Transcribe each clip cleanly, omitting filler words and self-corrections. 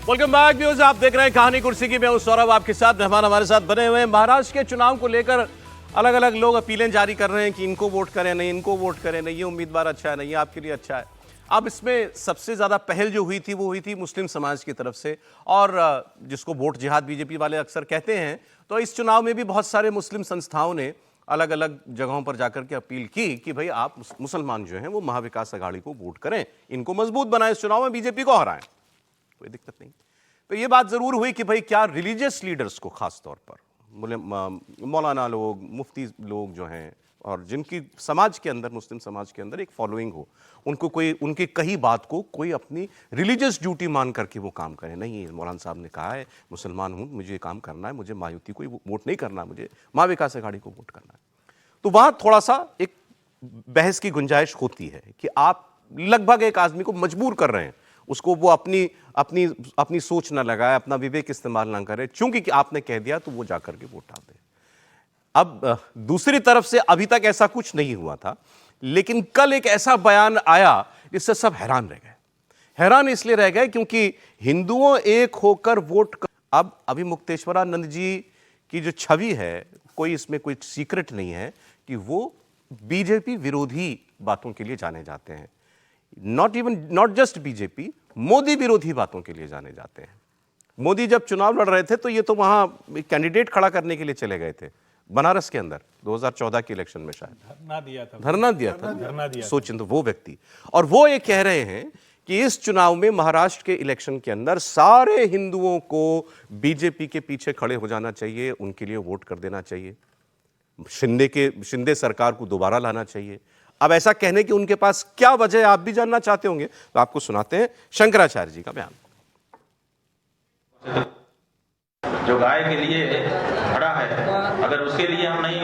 Welcome back news. आप देख रहे हैं कहानी कुर्सी की। मैं हूं सौरभ, आपके साथ। मेहमान हमारे साथ बने हुए हैं। महाराष्ट्र के चुनाव को लेकर अलग अलग लोग अपीलें जारी कर रहे हैं कि इनको वोट करें, नहीं इनको वोट करें, नहीं ये उम्मीदवार अच्छा है, नहीं ये आपके लिए अच्छा है। अब इसमें सबसे ज्यादा पहल जो हुई थी वो हुई थी मुस्लिम समाज की तरफ से, और जिसको वोट जिहाद बीजेपी वाले अक्सर कहते हैं। तो इस चुनाव में भी बहुत सारे मुस्लिम संस्थाओं ने अलग अलग जगहों पर जाकर के अपील की कि भाई आप मुसलमान जो हैं वो महाविकास अघाड़ी को वोट करें, इनको मजबूत बनाएं, इस चुनाव में बीजेपी को हराएं, कोई दिक्कत नहीं। तो ये बात जरूर हुई कि भाई क्या रिलीजियस लीडर्स को खास तौर पर मौलाना लोग, मुफ्ती लोग जो हैं और जिनकी समाज के अंदर, मुस्लिम समाज के अंदर एक फॉलोइंग हो, उनको कोई उनकी कही बात को कोई अपनी रिलीजियस ड्यूटी मान करके वो काम करें। नहीं, मौलाना साहब ने कहा है मुसलमान हूं, मुझे ये काम करना है, मुझे मायावती को वोट नहीं करना, मुझे महाविकास अघाड़ी को वोट करना है। तो वहां थोड़ा सा एक बहस की गुंजाइश होती है कि आप लगभग एक आदमी को मजबूर कर रहे हैं, उसको वो अपनी अपनी अपनी सोच ना लगाए, अपना विवेक इस्तेमाल ना करे, चूंकि कि आपने कह दिया तो वो जाकर के वोट डाल दे। अब दूसरी तरफ से अभी तक ऐसा कुछ नहीं हुआ था, लेकिन कल एक ऐसा बयान आया जिससे सब हैरान रह गए। हैरान इसलिए रह गए क्योंकि हिंदुओं एक होकर वोट कर। अब अभिमुक्तेश्वरानंद जी की जो छवि है, कोई इसमें कोई सीक्रेट नहीं है कि वो बीजेपी विरोधी बातों के लिए जाने जाते हैं। नॉट जस्ट बीजेपी, मोदी विरोधी बातों के लिए जाने जाते हैं। मोदी जब चुनाव लड़ रहे थे तो ये तो वहां कैंडिडेट खड़ा करने के लिए चले गए थे बनारस के अंदर 2014 के इलेक्शन में, शायद धरना दिया था। सोचिए तो वो व्यक्ति, और वो ये कह रहे हैं कि इस चुनाव में, महाराष्ट्र के इलेक्शन के अंदर सारे हिंदुओं को बीजेपी के पीछे खड़े हो जाना चाहिए, उनके लिए वोट कर देना चाहिए, शिंदे सरकार को दोबारा लाना चाहिए। अब ऐसा कहने की उनके पास क्या वजह है, आप भी जानना चाहते होंगे, तो आपको सुनाते हैं शंकराचार्य जी का बयान। जो गाय के लिए खड़ा है, अगर उसके लिए हम नहीं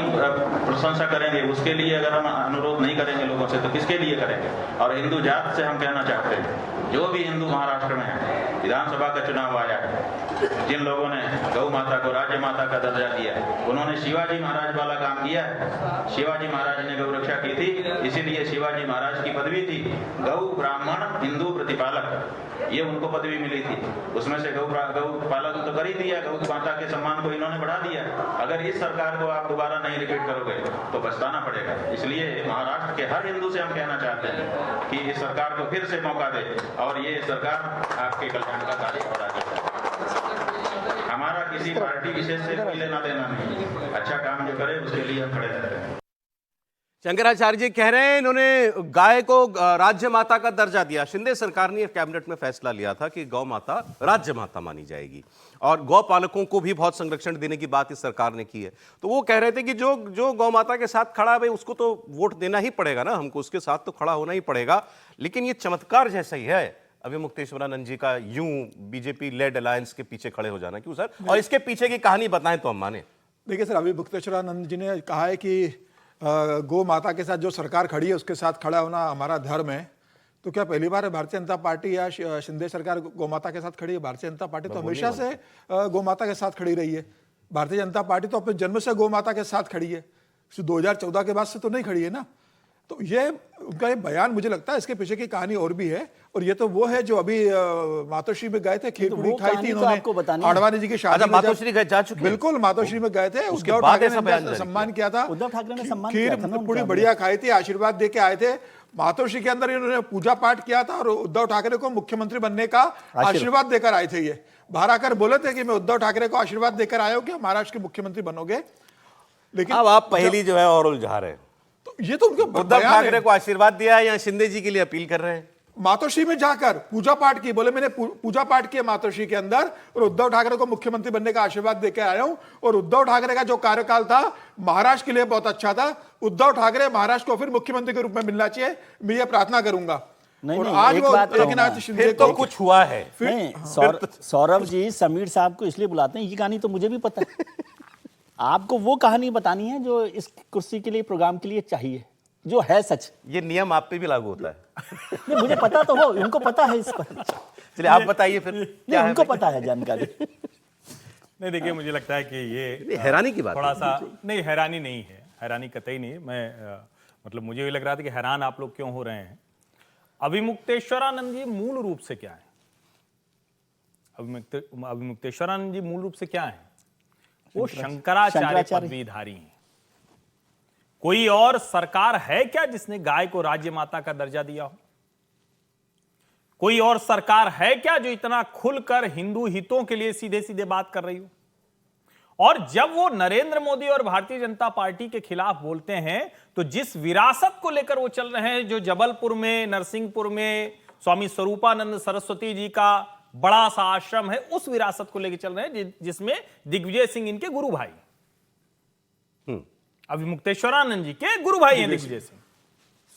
प्रशंसा करेंगे, उसके लिए अगर हम अनुरोध नहीं करेंगे लोगों से, तो किसके लिए करेंगे। और हिंदू जात से हम कहना चाहते हैं, जो भी हिंदू महाराष्ट्र में है, विधानसभा का चुनाव आया है, जिन लोगों ने गौ माता को राज्य माता का दर्जा दिया है, उन्होंने शिवाजी महाराज वाला काम किया है। शिवाजी महाराज ने गौ रक्षा की थी, इसीलिए शिवाजी महाराज की पदवी थी गौ ब्राह्मण हिंदू प्रतिपालक, ये उनको पदवी मिली थी। उसमें से गौ पालन तो कर ही दिया, गौ माता के सम्मान को इन्होंने बढ़ा दिया। अगर इस सरकार को आप दोबारा नहीं रिपीट करोगे तो पछताना पड़ेगा। इसलिए महाराष्ट्र के हर हिंदू से हम कहना चाहते हैं कि इस सरकार को फिर से मौका दे और ये सरकार आपके कल्याण का कार्य और आगे बढ़े। हमारा किसी पार्टी विशेष से कोई लेना देना नहीं, अच्छा काम जो करे उसके लिए हम खड़े रहते हैं। शंकराचार्य जी कह रहे हैं इन्होंने गाय को राज्य माता का दर्जा दिया। शिंदे सरकार ने कैबिनेट में फैसला लिया था कि गौ माता राज्य माता मानी जाएगी, और गौ पालकों को भी बहुत संरक्षण देने की बात इस सरकार ने की है। तो वो कह रहे थे कि जो गौ माता के साथ खड़ा है भाई, उसको तो वोट देना ही पड़ेगा ना, हमको उसके साथ तो खड़ा होना ही पड़ेगा। लेकिन ये चमत्कार जैसा ही है अभिमुक्तेश्वरानंद जी का, यूं बीजेपी लेड अलायंस के पीछे खड़े हो जाना। क्यों सर? और इसके पीछे की कहानी बताएं तो हम माने। देखिए सर, अभिमुक्तेश्वरानंद जी ने कहा है कि गौ माता के साथ जो सरकार खड़ी है उसके साथ खड़ा होना हमारा धर्म है। तो क्या पहली बार भारतीय जनता पार्टी या शिंदे सरकार गौ माता के साथ खड़ी है? भारतीय जनता पार्टी तो हमेशा से गौ माता के साथ खड़ी रही है। भारतीय जनता पार्टी तो अपने जन्म से गौ माता के साथ खड़ी है, 2014 के बाद से तो नहीं खड़ी है ना। तो ये उनका ये बयान, मुझे लगता है इसके पीछे की कहानी और भी है। और ये तो वो है जो अभी मातोश्री में गए थे, खीर पूरी खाई थी इन्होंने, आडवाणी जी की शादी में। मातोश्री गए, जा चुके हैं। बिल्कुल, मातोश्री में गए थे, उद्धव ठाकरे ने सम्मान किया था, उद्धव ठाकरे ने सम्मान खीर पूरी बढ़िया खाई थी, आशीर्वाद दे के आए थे। मातोश्री के अंदर इन्होंने पूजा पाठ किया था और उद्धव ठाकरे को मुख्यमंत्री बनने का आशीर्वाद देकर आए थे। ये बाहर आकर बोले थे कि मैं उद्धव ठाकरे को आशीर्वाद देकर आया हूं कि महाराष्ट्र के मुख्यमंत्री बनोगे। लेकिन अब आप पहली जो है और उलझा रहे हैं। तो ये तो उनके उद्धव ठाकरे को आशीर्वाद दिया है या शिंदे जी के लिए अपील कर रहे हैं? मातोश्री में जाकर पूजा पाठ की, बोले मैंने पूजा पाठ किया मातोश्री के अंदर और उद्धव ठाकरे को मुख्यमंत्री बनने का आशीर्वाद देकर आया हूं। और उद्धव ठाकरे का जो कार्यकाल था महाराष्ट्र के लिए बहुत अच्छा था। उद्धव ठाकरे महाराष्ट्र को फिर मुख्यमंत्री के रूप में मिलना चाहिए, मैं ये प्रार्थना करूंगा। और आज वो, लेकिन आज शिंदे तो कुछ हुआ है। सौरभ जी समीर साहब को इसलिए बुलाते हैं, ये कहानी तो मुझे भी पता है। आपको वो कहानी बतानी है जो इस कुर्सी के लिए, प्रोग्राम के लिए चाहिए, जो है सच। ये नियम आप पे भी लागू होता है? नहीं, मुझे पता तो हो, उनको पता है इस पर। चलिए आप बताइए फिर। नहीं, उनको पता है जानकारी। नहीं, देखिए मुझे लगता है कि ये हैरानी की बात थोड़ा सा नहीं, हैरानी नहीं है, हैरानी कतई नहीं। मैं मतलब मुझे ये लग रहा था कि हैरान आप लोग क्यों हो रहे हैं। अभिमुक्तेश्वरानंद जी मूल रूप से क्या है? अभिमुक्तेश्वरानंद जी मूल रूप से क्या है? वो शंकराचार्य शंकराचार्य। पदवीधारी हैं। कोई और सरकार है क्या जिसने गाय को राज्य माता का दर्जा दिया हो? कोई और सरकार है क्या जो इतना खुलकर हिंदू हितों के लिए सीधे सीधे बात कर रही हो? और जब वो नरेंद्र मोदी और भारतीय जनता पार्टी के खिलाफ बोलते हैं तो जिस विरासत को लेकर वो चल रहे हैं, जो जबलपुर में, नरसिंहपुर में स्वामी स्वरूपानंद सरस्वती जी का बड़ा सा आश्रम है, उस विरासत को लेकर चल रहे हैं जिसमें दिग्विजय सिंह इनके गुरु भाई, अभिमुक्तेश्वरानंद जी के गुरु भाई हैं दिग्विजय सिंह।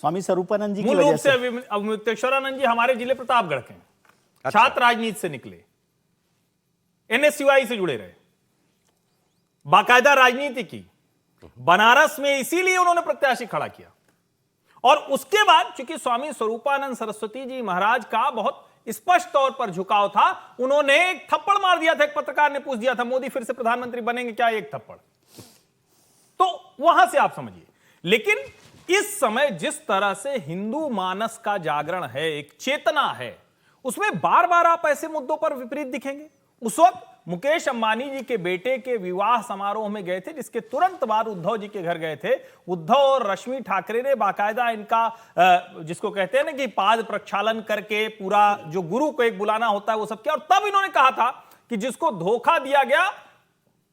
स्वामी स्वरूपानंद जी की मूल रूप वजह से से अभिमुक्तेश्वरानंद जी हमारे जिले प्रतापगढ़ के हैं। छात्र राजनीति से निकले, एनएसयूआई से जुड़े रहे, बाकायदा राजनीति की, बनारस में इसीलिए उन्होंने प्रत्याशी खड़ा किया। और उसके बाद चूंकि स्वामी स्वरूपानंद सरस्वती जी महाराज का बहुत स्पष्ट तौर पर झुकाव था, उन्होंने एक थप्पड़ मार दिया था। एक पत्रकार ने पूछ दिया था, मोदी फिर से प्रधानमंत्री बनेंगे क्या? एक थप्पड़। तो वहां से आप समझिए। लेकिन इस समय जिस तरह से हिंदू मानस का जागरण है, एक चेतना है, उसमें बार बार आप ऐसे मुद्दों पर विपरीत दिखेंगे। उस वक्त मुकेश अंबानी जी के बेटे के विवाह समारोह में गए थे, जिसके तुरंत बाद उद्धव जी के घर गए थे। उद्धव और रश्मि ठाकरे ने बाकायदा इनका जिसको कहते हैं ना कि पाद प्रक्षालन करके पूरा जो गुरु को एक बुलाना होता है वो सब किया। और तब इन्होंने कहा था कि जिसको धोखा दिया गया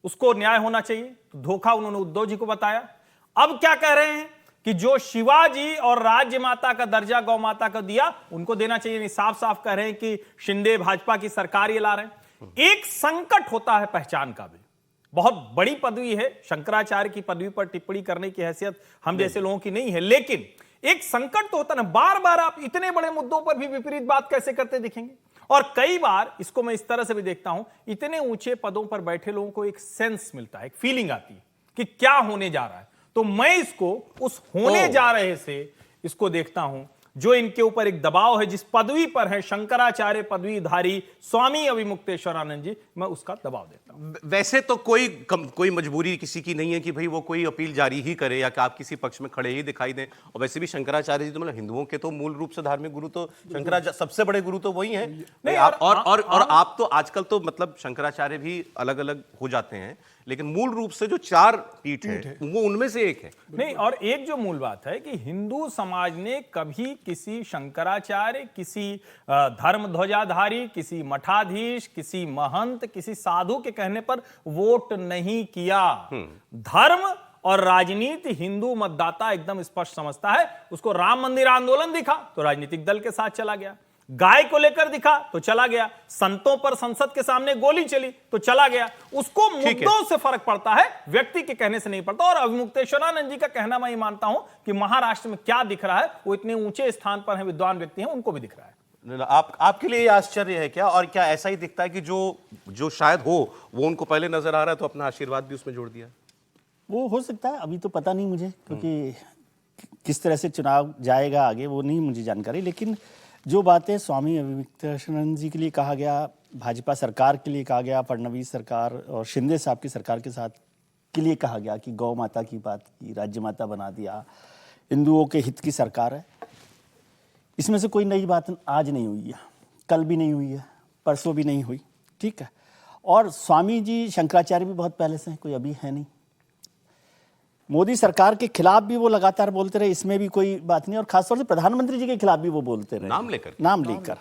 उसको न्याय होना चाहिए। तो धोखा उन्होंने उद्धव जी को बताया। अब क्या कह रहे हैं कि जो शिवाजी और राज्य माता का दर्जा गौ माता को दिया उनको देना चाहिए। नहीं, साफ साफ कह रहे हैं कि शिंदे भाजपा की सरकार ये ला रहे हैं। एक संकट होता है पहचान का भी। बहुत बड़ी पदवी है, शंकराचार्य की पदवी पर टिप्पणी करने की हैसियत हम जैसे लोगों की नहीं है, लेकिन एक संकट तो होता ना। बार बार आप इतने बड़े मुद्दों पर भी विपरीत बात कैसे करते दिखेंगे? और कई बार इसको मैं इस तरह से भी देखता हूं, इतने ऊंचे पदों पर बैठे लोगों को एक सेंस मिलता है, एक फीलिंग आती है कि क्या होने जा रहा है। तो मैं इसको उस होने जा रहे से इसको देखता हूं जो इनके ऊपर एक दबाव है, जिस पदवी पर है शंकराचार्य पदवीधारी स्वामी अभिमुक्तेश्वरानंद जी, मैं उसका दबाव देता हूं। वैसे तो कोई मजबूरी किसी की नहीं है कि भाई वो कोई अपील जारी ही करे या कि आप किसी पक्ष में खड़े ही दिखाई दें। और वैसे भी शंकराचार्य जी तो मतलब हिंदुओं के तो मूल रूप से धार्मिक गुरु तो शंकराचार्य, सबसे बड़े गुरु तो वही हैं। नहीं, और आप तो आजकल तो मतलब शंकराचार्य भी अलग अलग हो जाते हैं, लेकिन मूल रूप से जो चार पीठ है वो उनमें से एक है। नहीं, और एक जो मूल बात है कि हिंदू समाज ने कभी किसी शंकराचार्य, किसी धर्म ध्वजाधारी, किसी मठाधीश, किसी महंत, किसी साधु के कहने पर वोट नहीं किया। धर्म और राजनीति हिंदू मतदाता एकदम स्पष्ट समझता है। उसको राम मंदिर आंदोलन दिखा तो राजनीतिक दल के साथ चला गया, गाय को लेकर दिखा तो चला गया, संतों पर संसद के सामने गोली चली तो चला गया। उसको मुद्दों से फर्क पड़ता है, व्यक्ति के कहने से नहीं पड़ता। और अभिमुक्तेश्वरानंद जी का कहना मैं ये मानता हूं कि महाराष्ट्र में क्या दिख रहा है, वो इतने ऊंचे स्थान पर हैं, विद्वान व्यक्ति हैं, उनको भी दिख रहा है। आपके लिए आश्चर्य है क्या? और क्या ऐसा ही दिखता है कि जो शायद हो वो उनको पहले नजर आ रहा है तो अपना आशीर्वाद भी उसमें जोड़ दिया? वो हो सकता है, अभी तो पता नहीं मुझे, क्योंकि किस तरह से चुनाव जाएगा आगे वो नहीं मुझे जानकारी। लेकिन जो बातें स्वामी अभिमुक्तेश्वरानंद जी के लिए कहा गया, भाजपा सरकार के लिए कहा गया, फडणवीस सरकार और शिंदे साहब की सरकार के साथ के लिए कहा गया कि गौ माता की बात की, राज्य माता बना दिया, हिंदुओं के हित की सरकार है, इसमें से कोई नई बात आज नहीं हुई है, कल भी नहीं हुई है, परसों भी नहीं हुई, ठीक है। और स्वामी जी शंकराचार्य भी बहुत पहले से हैं, कोई अभी है नहीं। मोदी सरकार के खिलाफ भी वो लगातार बोलते रहे, इसमें भी कोई बात नहीं। और खासतौर से प्रधानमंत्री जी के खिलाफ भी वो बोलते रहे, नाम लेकर।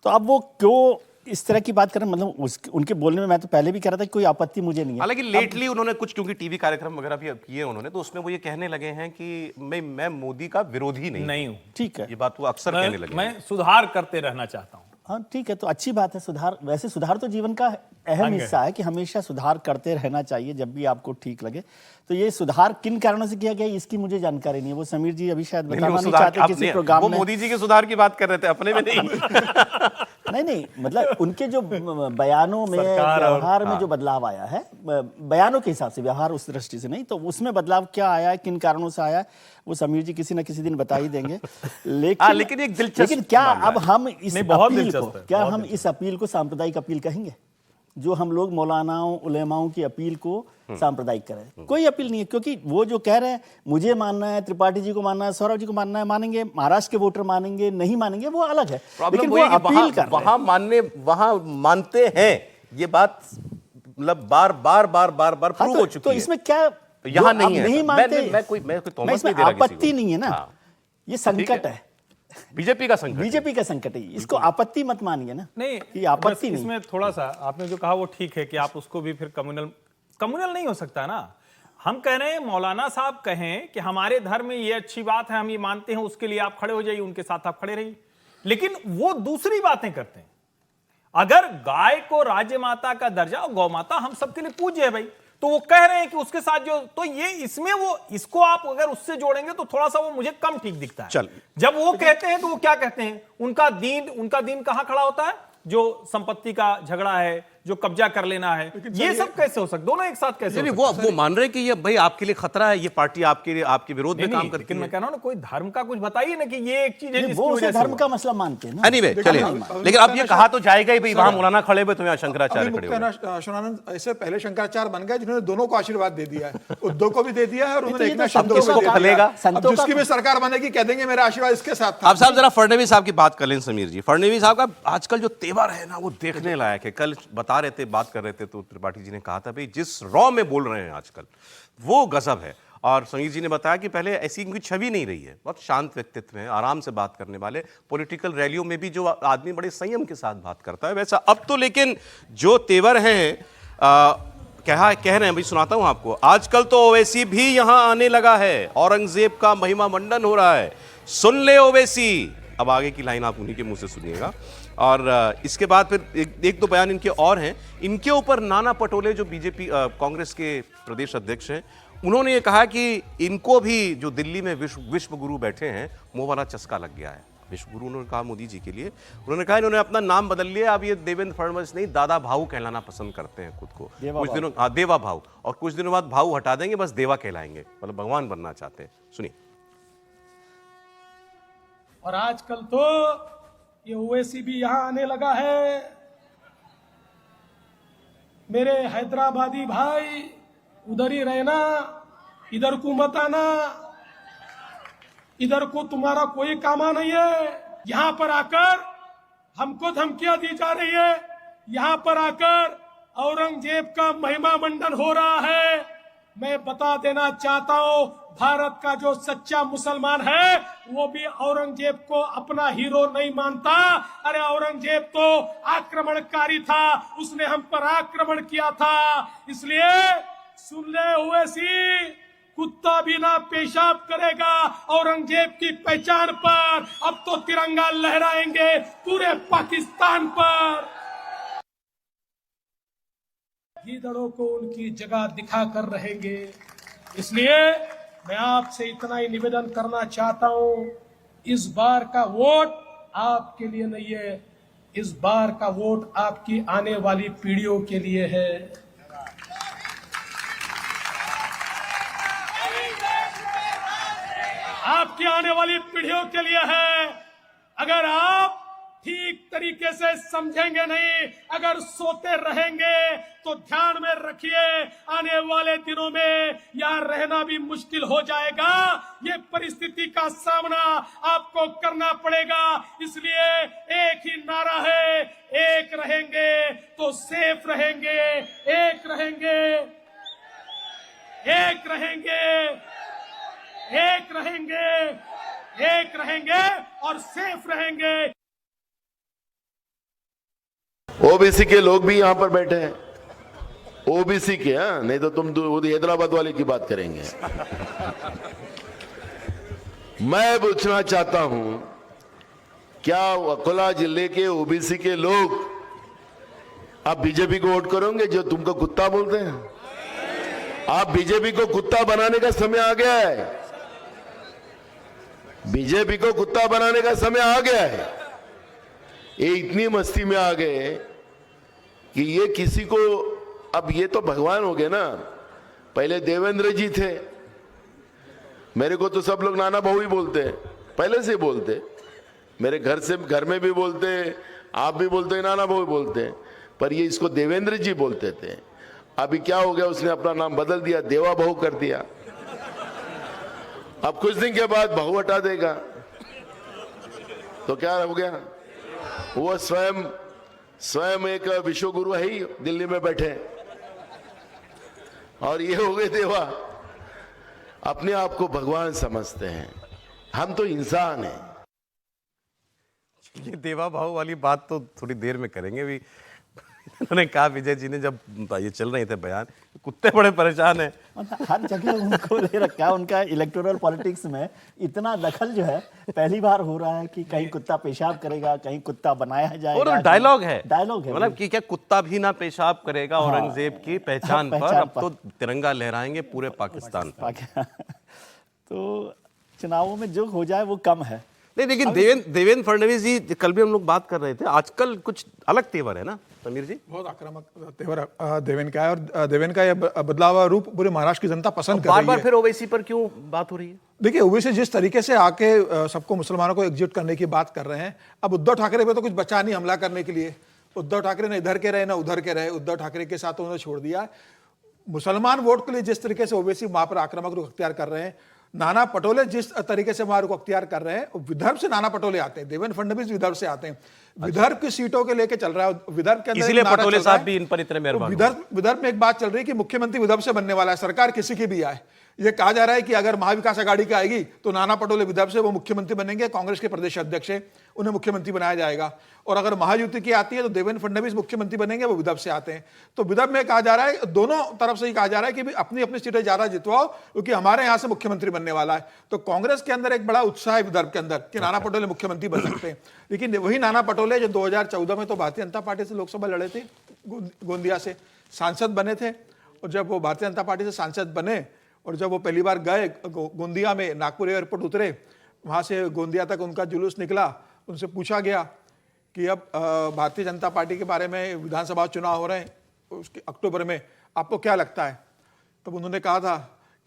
तो अब वो क्यों इस तरह की बात करें, मतलब उनके बोलने में मैं तो पहले भी कह रहा था कि कोई आपत्ति मुझे नहीं है। हालांकि लेटली उन्होंने कुछ, क्योंकि टीवी कार्यक्रम वगैरह भी किए उन्होंने, तो उसमें वो ये कहने लगे हैं कि मैं मोदी का विरोधी नहीं हूं। ठीक है, ये बात वो अक्सर कहने लगे। मैं सुधार करते रहना चाहता हूं। हाँ ठीक है, तो अच्छी बात है सुधार। वैसे सुधार तो जीवन का अहम हिस्सा है कि हमेशा सुधार करते रहना चाहिए जब भी आपको ठीक लगे। तो ये सुधार किन कारणों से किया गया इसकी मुझे जानकारी नहीं है। वो समीर जी अभी शायद बताना नहीं चाहते किसी प्रोग्राम में। वो मोदी जी के सुधार की बात कर रहे थे, अपने में नहीं। नहीं, मतलब उनके जो बयानों में, व्यवहार में जो बदलाव आया है, बयानों के हिसाब से, व्यवहार उस दृष्टि से नहीं, तो उसमें बदलाव क्या आया है, किन कारणों से आया, वो समीर जी किसी न किसी दिन बता ही देंगे। लेकिन एक दिलचस्प, लेकिन क्या अब हम इस अपील को, क्या हम इस अपील को सांप्रदायिक अपील कहेंगे? जो हम लोग मौलानाओं उलेमाओं की अपील को सांप्रदायिक करें। कोई अपील नहीं है, क्योंकि वो जो कह रहे हैं मुझे मानना है, त्रिपाठी जी को मानना है, सौरभ जी को मानना है, मानेंगे, महाराष्ट्र के वोटर मानेंगे नहीं मानेंगे वो अलग है, लेकिन वो अपील कर रहे हैं। वहां मानते हैं, ये बात मतलब बार बार प्रूव हो चुकी तो है। इसमें क्या यहाँ नहीं है, नहीं मानते, मैं कोई तोहमत इसमें नहीं दे रहा किसी आपत्ति को। नहीं है ना, हाँ। ये संकट है, बीजेपी का संकट, बीजेपी का संकट है, इसको आपत्ति मत मानिए ना। नहीं, ये आपत्ति नहीं। इसमें थोड़ा सा आपने जो कहा वो ठीक है कि आप उसको भी फिर कम्युनल नहीं हो सकता ना। हम कह रहे हैं मौलाना साहब कहें कि हमारे धर्म में ये अच्छी बात है, हम ये मानते हैं, उसके लिए आप खड़े हो जाइए, उनके साथ आप खड़े रहिए, लेकिन वो दूसरी बातें करते हैं। अगर गाय को राज्य माता का दर्जा, गौ माता हम सबके लिए पूज्य है भाई, तो वो कह रहे हैं कि उसके साथ जो, तो ये इसमें वो, इसको आप अगर उससे जोड़ेंगे तो थोड़ा सा वो मुझे कम ठीक दिखता है। चल, जब वो कहते हैं तो वो क्या कहते हैं, उनका दीन कहां खड़ा होता है, जो संपत्ति का झगड़ा है, जो कब्जा कर लेना है, ये सब कैसे हो सकता, दोनों एक साथ कैसे हो सकते? वो मान रहे कि ये भाई आपके लिए खतरा है, ये पार्टी आपके विरोध में काम करती है। लेकिन मैं कह रहा हूं ना, कोई धर्म का कुछ बताइए ना कि ये एक चीज है जिसकी वो वजह उसे से धर्म हुआ। का मसला मानते हैं ना। एनीवे चलिए, लेकिन अब ये कहा तो जाएगा ही भाई, वहां मौलाना खड़े हुए तो यहाँ शंकराचार्य खड़े हुए। शिवानंद ऐसे पहले शंकराचार्य बन गए जिन्होंने दोनों को आशीर्वाद दे दिया है, उद्धव को भी दे दिया है और उन्होंने ये एक तो नाथ शिंदे को संतों भी का दे दिया। संतों अब जिसकी का- भी सरकार बनेगी कह देंगे मेरा आशीर्वाद इसके साथ था। आप साहब जरा फडणवीस साहब की बात कर लें। समीर जी, फडणवीस साहब का आजकल जो तेवर है ना वो देखने लायक है। कल बता रहे थे, बात कर रहे थे तो त्रिपाठी जी ने कहा था भाई जिस रॉ में बोल रहे हैं आजकल वो गजब है। और समीर जी ने बताया कि पहले ऐसी इनकी छवि नहीं रही है, बहुत शांत व्यक्तित्व है, आराम से बात करने वाले, पॉलिटिकल रैलियों में भी जो आदमी बड़े संयम के साथ बात करता है वैसा अब तो, लेकिन जो तेवर हैं कह रहे हैं भाई, सुनाता हूं आपको। आजकल तो ओवैसी भी यहां आने लगा है, औरंगजेब का महिमा मंडन हो रहा है, सुन ले ओवैसी। अब आगे की लाइन आप उन्हीं के मुंह से सुनिएगा। और इसके बाद फिर एक दो बयान इनके और हैं। इनके ऊपर नाना पटोले जो बीजेपी कांग्रेस के प्रदेश अध्यक्ष हैं, उन्होंने ये कहा कि इनको भी जो दिल्ली में विश्व गुरु बैठे हैं वो वाला चस्का लग गया है। विश्व गुरु उन्होंने कहा मोदी जी के लिए, उन्होंने कहा इन्होंने अपना नाम बदल लिया, अब ये देवेंद्र फडणवीस नहीं दादा भाऊ कहलाना पसंद करते हैं खुद को। कुछ दिनों देवा भाऊ, और कुछ दिनों बाद भाऊ हटा देंगे, बस देवा कहलाएंगे, मतलब भगवान बनना चाहते हैं। सुनिए। और आजकल तो ये ओवैसी भी यहां आने लगा है। मेरे हैदराबादी भाई उधर ही रहना, इधर को मत आना, इधर को तुम्हारा कोई कामा नहीं है। यहां पर आकर हमको धमकियां दी जा रही है, यहां पर आकर औरंगजेब का महिमा मंडन हो रहा है। मैं बता देना चाहता हूं, भारत का जो सच्चा मुसलमान है वो भी औरंगजेब को अपना हीरो नहीं मानता। अरे औरंगजेब तो आक्रमणकारी था, उसने हम पर आक्रमण किया था। इसलिए सुन ले ओवैसी, कुत्ता भी ना पेशाब करेगा औरंगजेब की पहचान पर। अब तो तिरंगा लहराएंगे पूरे पाकिस्तान पर। गीदड़ों को उनकी जगह दिखा कर रहेंगे। इसलिए मैं आपसे इतना ही निवेदन करना चाहता हूं, इस बार का वोट आपके लिए नहीं है, इस बार का वोट आपकी आने वाली पीढ़ियों के लिए है। आपकी आने वाली पीढ़ियों के लिए है। अगर आप ठीक तरीके से समझेंगे नहीं, अगर सोते रहेंगे तो ध्यान में रखिए आने वाले दिनों में यहाँ रहना भी मुश्किल हो जाएगा। ये परिस्थिति का सामना आपको करना पड़ेगा। इसलिए एक ही नारा है, एक रहेंगे तो सेफ रहेंगे, एक रहेंगे, एक रहेंगे, एक रहेंगे, एक रहेंगे और सेफ रहेंगे। ओबीसी के लोग भी यहां पर बैठे हैं, ओबीसी के, हाँ, नहीं तो तुम हैदराबाद वाले की बात करेंगे। मैं पूछना चाहता हूं, क्या अकोला जिले के ओबीसी के लोग आप बीजेपी को वोट करोगे जो तुमको कुत्ता बोलते हैं? आप बीजेपी को कुत्ता बनाने का समय आ गया है, बीजेपी को कुत्ता बनाने का समय आ गया है। ये इतनी मस्ती में आ गए कि ये किसी को, अब ये तो भगवान हो गए ना। पहले देवेंद्र जी थे, मेरे को तो सब लोग नाना भाऊ ही बोलते हैं, पहले से बोलते, मेरे घर में भी बोलते, आप भी बोलते, नाना भाऊ बोलते। पर ये इसको देवेंद्र जी बोलते थे। अभी क्या हो गया, उसने अपना नाम बदल दिया, देवा बहू कर दिया। अब कुछ दिन के बाद बहू हटा देगा तो क्या हो गया, वो स्वयं एक विश्व गुरु है ही, दिल्ली में बैठे, और ये हो गए देवा। अपने आप को भगवान समझते हैं, हम तो इंसान हैं। ये देवा भाव वाली बात तो थोड़ी देर में करेंगे भी। उन्होंने कहा, विजय जी ने, जब ये चल रहे थे बयान, कुत्ते बड़े परेशान हैं। हर जगह उनको ले रखा है। उनका इलेक्टोरल पॉलिटिक्स में इतना दखल जो है पहली बार हो रहा है कि कहीं कुत्ता पेशाब करेगा, कहीं कुत्ता बनाया जाएगा। और डायलॉग है मतलब कि क्या कुत्ता भी ना पेशाब करेगा औरंगजेब की पहचान पर, अब तो तिरंगा लहराएंगे पूरे पाकिस्तान पर। तो चुनावों में जो हो जाए वो कम है। नहीं, लेकिन देवेंद्र फडणवीस जी, कल भी हम लोग बात कर रहे थे, आजकल कुछ अलग तेवर है ना समीर जी? बहुत आक्रामक तेवर देवेंद्र का है, और देवेंद्र का यह बदला हुआ रूप पूरे महाराष्ट्र की जनता पसंद कर रही है। बार-बार फिर ओवैसी पर क्यों बात हो रही है? देखिए, ओवैसी जिस तरीके से आके सबको, मुसलमानों को एकजुट करने की बात कर रहे हैं, अब उद्धव ठाकरे पे तो कुछ बचा नहीं हमला करने के लिए। उद्धव ठाकरे ने इधर के रहे ना उधर के रहे, उद्धव ठाकरे के साथ उन्होंने छोड़ दिया। मुसलमान वोट के लिए जिस तरीके से ओवैसी वहां पर आक्रामक रुख अख्तियार कर रहे हैं, नाना पटोले जिस तरीके से वहां रुख अख्तियार कर रहे हैं, विदर्भ से नाना पटोले आते हैं, देवेंद्र फडणवीस विदर्भ से आते हैं, विदर्भ की सीटों के लेके चल रहा है। विदर्भ के अंदर इसीलिए पटोले साहब भी इन पर इतने मेहरबान। विदर्भ में एक बात चल रही है कि मुख्यमंत्री विदर्भ से बनने वाला है, सरकार किसी की भी आए। ये कहा जा रहा है कि अगर महाविकास आघाड़ी की आएगी तो नाना पटोले विदर्भ से वो मुख्यमंत्री बनेंगे, कांग्रेस के प्रदेश अध्यक्ष है, उन्हें मुख्यमंत्री बनाया जाएगा। और अगर महायुति की आती है तो देवेंद्र फडणवीस मुख्यमंत्री बनेंगे, वो विदर्भ से आते हैं। तो विदर्भ में कहा जा रहा है, दोनों तरफ से ही कहा जा रहा है कि अपनी अपनी सीटें ज्यादा जितवाओ, क्योंकि हमारे यहां से मुख्यमंत्री बनने वाला है। तो कांग्रेस के अंदर एक बड़ा उत्साह है विदर्भ के अंदर कि नाना पटोले मुख्यमंत्री बन सकते हैं। लेकिन वही नाना पटोले जो 2014 में तो भारतीय जनता पार्टी से लोकसभा लड़े थे, गोंदिया से सांसद बने थे, और जब वो भारतीय जनता पार्टी से सांसद बने और जब वो पहली बार गए गोंदिया में, नागपुर एयरपोर्ट उतरे, वहां से गोंदिया तक उनका जुलूस निकला, उनसे पूछा गया कि अब भारतीय जनता पार्टी के बारे में, विधानसभा चुनाव हो रहे हैं उसके अक्टूबर में, आपको क्या लगता है? तब उन्होंने कहा था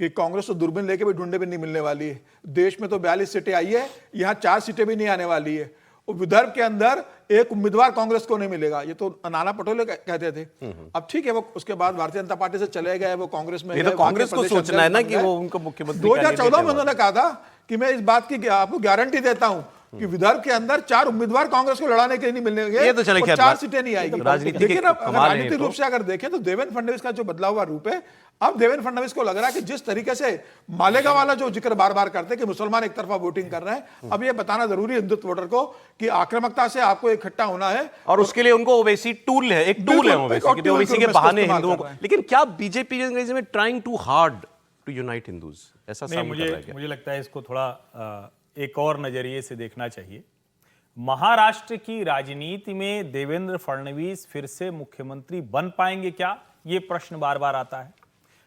कि कांग्रेस तो दूरबीन लेके भी ढूंढे भी नहीं मिलने वाली है, देश में तो 42 सीटें आई है, यहाँ 4 सीटें भी नहीं आने वाली है, और विदर्भ के अंदर एक उम्मीदवार कांग्रेस को नहीं मिलेगा। ये तो नाना पटोले कहते थे। अब ठीक है, वो उसके बाद भारतीय जनता पार्टी से चले गए, वो कांग्रेस में। ये तो कांग्रेस को सोचना है ना कि वो उनको मुख्यमंत्री 2014 में उन्होंने कहा था कि मैं इस बात की आपको गारंटी देता हूं कि विदर्भ के अंदर 4 उम्मीदवार कांग्रेस को लड़ाने के लिए नहीं मिलेंगे, ये तो चले, 4 सीटें नहीं आएगी। राजनीतिक राजनीतिक रूप से अगर देखें तो देवेंद्र फडणवीस का जो बदला हुआ रूप है, अब देवेंद्र फडणवीस को लग रहा है कि जिस तरीके से मालेगांव वाला जो जिक्र बार बार करते हैं कि मुसलमान एक तरफा वोटिंग कर रहे हैं, अब ये बताना जरूरी है हिंदुत्व वोटर को कि आक्रामकता से आपको इकट्ठा होना है, और उसके लिए उनको ओवैसी टूल है, एक टूल है ओवैसी के बहाने हिंदुओं को। लेकिन क्या बीजेपी में trying to hard to unite Hindus, ऐसा सामने कर रहा है? मुझे लगता है इसको थोड़ा एक और नजरिए से देखना चाहिए। महाराष्ट्र की राजनीति में देवेंद्र फडणवीस फिर से मुख्यमंत्री बन पाएंगे क्या, यह प्रश्न बार बार आता है।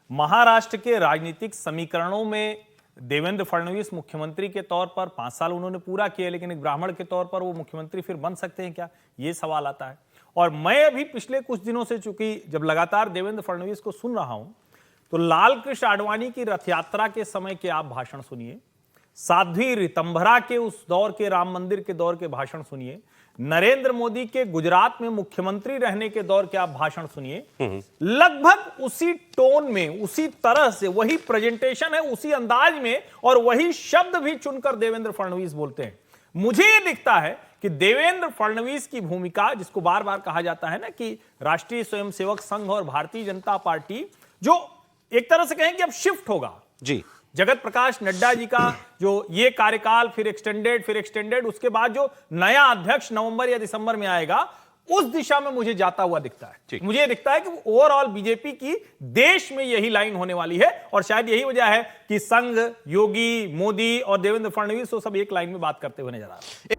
महाराष्ट्र के राजनीतिक समीकरणों में देवेंद्र फडणवीस मुख्यमंत्री के तौर पर 5 साल उन्होंने पूरा किया, लेकिन एक ब्राह्मण के तौर पर वो मुख्यमंत्री फिर बन सकते हैं क्या, यह सवाल आता है। और मैं अभी पिछले कुछ दिनों से, चूंकि जब लगातार देवेंद्र फडणवीस को सुन रहा हूं, तो लाल कृष्ण आडवाणी की रथ यात्रा के समय के आप भाषण सुनिए, साध्वी रितंभरा के उस दौर के, राम मंदिर के दौर के भाषण सुनिए, नरेंद्र मोदी के गुजरात में मुख्यमंत्री रहने के दौर के आप भाषण सुनिए, लगभग उसी टोन में, उसी तरह से वही प्रेजेंटेशन है, उसी अंदाज में, और वही शब्द भी चुनकर देवेंद्र फडणवीस बोलते हैं। मुझे यह दिखता है कि देवेंद्र फडणवीस की भूमिका, जिसको बार बार कहा जाता है ना कि राष्ट्रीय स्वयंसेवक संघ और भारतीय जनता पार्टी, जो एक तरह से कहें कि अब शिफ्ट होगा जी, जगत प्रकाश नड्डा जी का जो ये कार्यकाल फिर एक्सटेंडेड, उसके बाद जो नया अध्यक्ष नवंबर या दिसंबर में आएगा, उस दिशा में मुझे जाता हुआ दिखता है। मुझे दिखता है कि ओवरऑल बीजेपी की देश में यही लाइन होने वाली है, और शायद यही वजह है कि संघ, योगी, मोदी और देवेंद्र फडणवीस वो सब एक लाइन में बात करते हुए नजर आ रहे हैं।